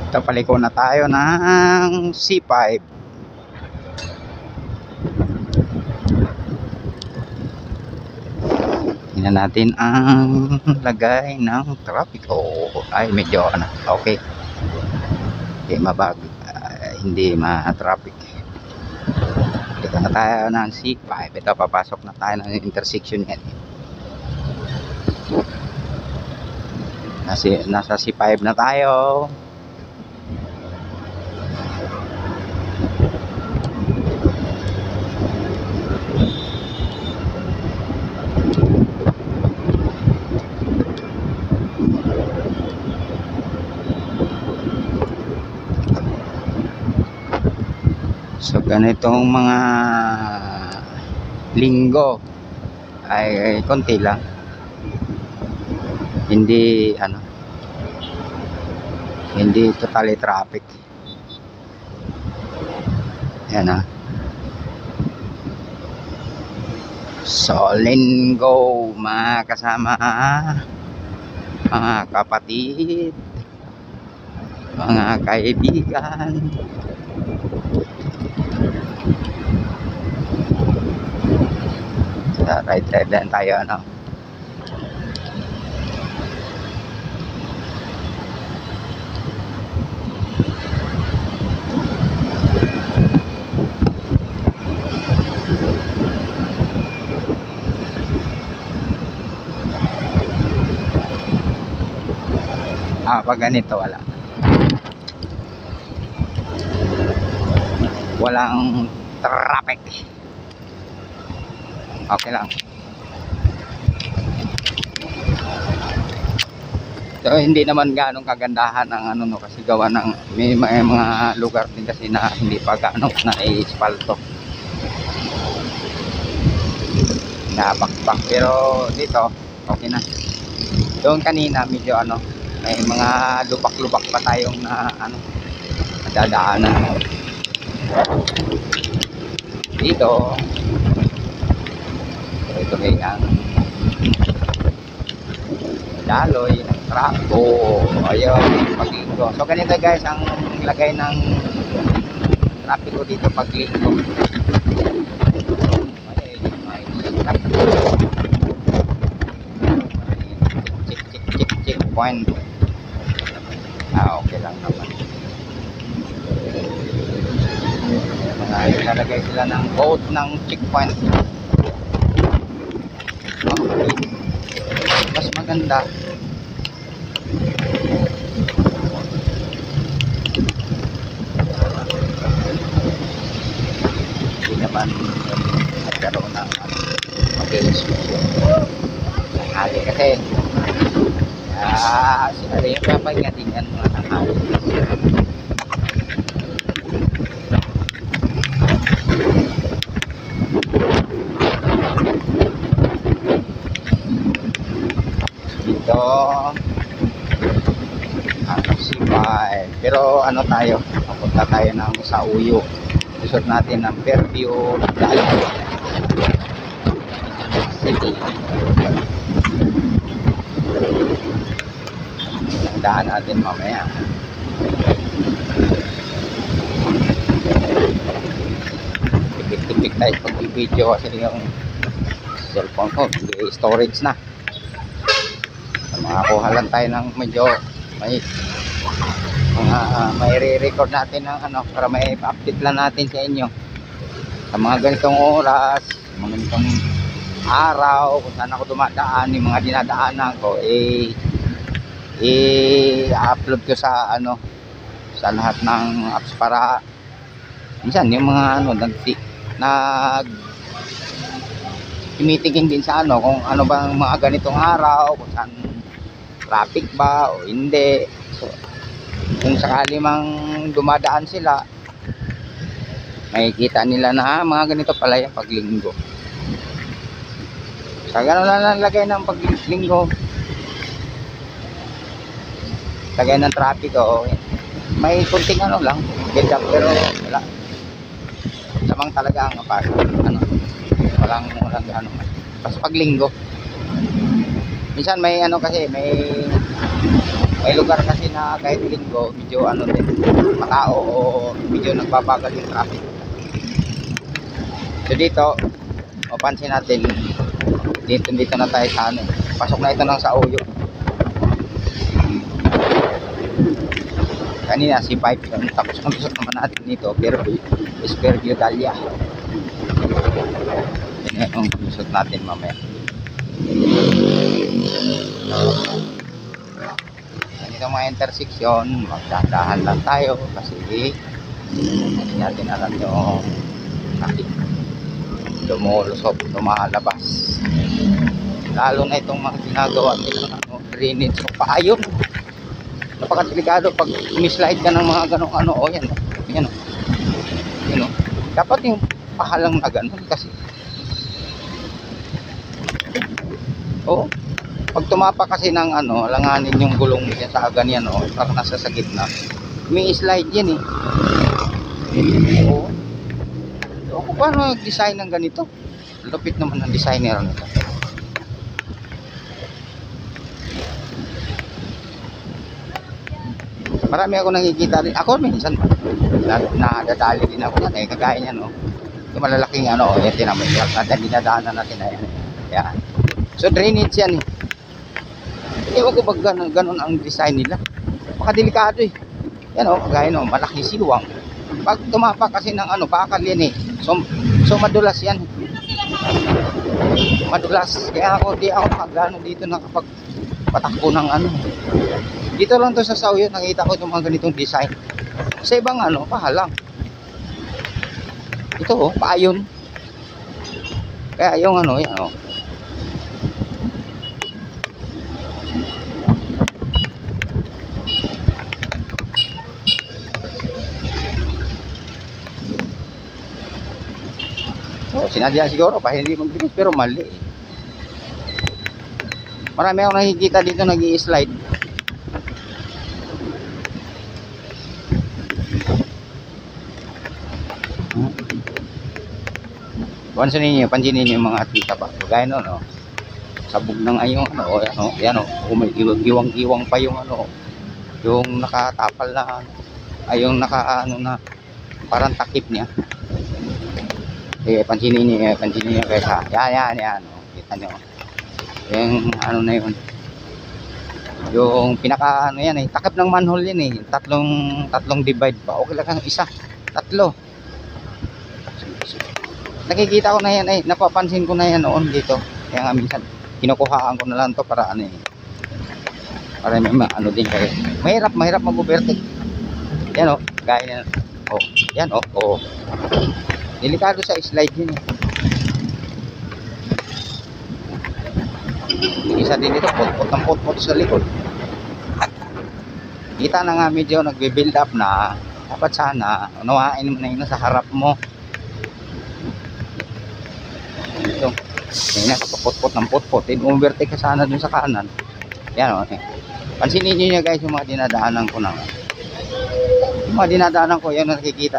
Paliko na tayo ng C5. Tingnan natin ang lagay ng trapiko. Ay, medyo okay. Hindi hindi ma-traffic. Dito na tayo ng C5. Ito, papasok na tayo ng intersection yan. Nasa C5 na tayo. So ganitong mga linggo ay konti lang, hindi hindi totally traffic. Yan So linggo mga kasama, mga kapatid, mga kaibigan. Right side lang tayo pag ganito walang traffic, okay lang. So hindi naman ganong kagandahan ang kasi gawa ng may mga lugar din kasi na hindi pa ganong na-ispalto, nabakbak, pero dito okay na. Doon kanina medyo may mga lubak-lubak pa tayong nadadaanan. Dito ang daloy ng trafiko. Ayun, paglinggo. So ganito guys ang lagay ng trafiko dito paglinggo. Checkpoint. Okay lang naman. Nalagay sila ng code ng checkpoint. Mas maganda. Hindi naman nagkaroon ng mag-restriction. Hali kasi sila yung kapagatingan mga tanghali. Dito C5, pero tayo, papunta tayo ng sa Uyo. Resort natin ng Fairview City. Daan natin mamaya. Tipik-tipik tayo pag i-video kasi yung cellphone ko hindi storage na. Makakuha lang tayo ng medyo may re-record natin ng para may update lang natin sa inyo sa mga ganitong oras, mga ganitong araw, kung saan ako dumadaan, yung mga dinadaanan ko i-upload ko sa sa lahat ng apps para minsan yung mga timitingin din sa kung bang mga ganitong araw, kung saan traffic ba o hindi. So kung sakali mang dumadaan sila, makikita nila na mga ganito pala yung paglinggo. Sa ganun lang lagay ng paglinggo, lagay ng traffic may kunting lang build up, pero wala samang talaga ang walang pas paglinggo. Minsan may kasi may lugar kasi natin na kahit linggo, medyo ano din, matao o medyo nagbabagal yung traffic. So dito, mapansin natin, dito na tayo sa ano, pasok na ito ng sa Uyo. Kanina si 5 yun, tapos ang lusot naman natin dito, pero Esperview Dahlia. Yan yung lusot natin mamaya. Ganito mga intersection, magdahan lang tayo kasi hindi natin alam yung traffic. Lumulusot, lumalabas. Lalo na itong mga ginagawa nila drainage o paayon. Napakadelikado pag umislide ka ng mga ganong ano, o yan, yan o. Yan o. Dapat yung pahalang na ganon kasi. O, pag tumapa kasi ng ano, alanganin yung gulong niya sa ganyan o, parang nasa sa gitna. May slide yan eh. O. O, kung paano nag-design ng ganito? Lupit naman ng designer nito. Marami ako nakikita rin. Ako minsan nadadali din ako yan eh. Kagaya niyan no. Yung malalaking ano, yan tinamay. Dinadaanan natin na yan. Yan. So drainage yan eh. Ewan ko pag ganun ang design nila. Makadelikado eh. Yan o, kagaya no, malaking silwang. Pag tumapa kasi ng ano, bakal yan eh. So madulas yan. Madulas. Kaya ako, di ako makagano dito nakapag patakbo ng ano. Dito lang to sa Sauyo, nakita ko yung mga ganitong design. Sa ibang ano, pahalang. Ito oh, paayon. Kaya yung ano, yan oh. Oh, sinadya siguro pa hindi magbilis pero mali. Marami akong nakikita dito nag-i-slide. Pansinin niyo yung mga atleta ba? Gaya no, no. Sabog ng ayong ano, yan o, may giwang-giwang pa yung ano, yung nakatapal na, ay yung naka ano na, parang takip niya. Pansinin niyo guys ha. Yan, o, kita niyo. Yung ano na yun. Yung pinaka ano yan eh, takip ng manhole yan eh, tatlong divide pa. Okay lang ang isa, tatlo. Nakikita ko na yan eh, napapansin ko na yan noon dito. Kaya nga minsan, kinukuhaan ko na lang to para ano eh. Para may ano din kayo. Mahirap mag-overtake. Yan o, gaya yan. O, yan o, o. Delikado sa slide yun eh. Isa din dito, put-put sa likod. Kita na nga medyo nagbe-build up na dapat sana, unawain mo na yun sa harap mo. Ito, yan, kapapot-pot ng pot-pot, in-overtake ka sana dun sa kanan. Yan o, pansinin nyo guys yung mga dinadaanan ko na. Yung mga dinadaanan ko, yan nakikita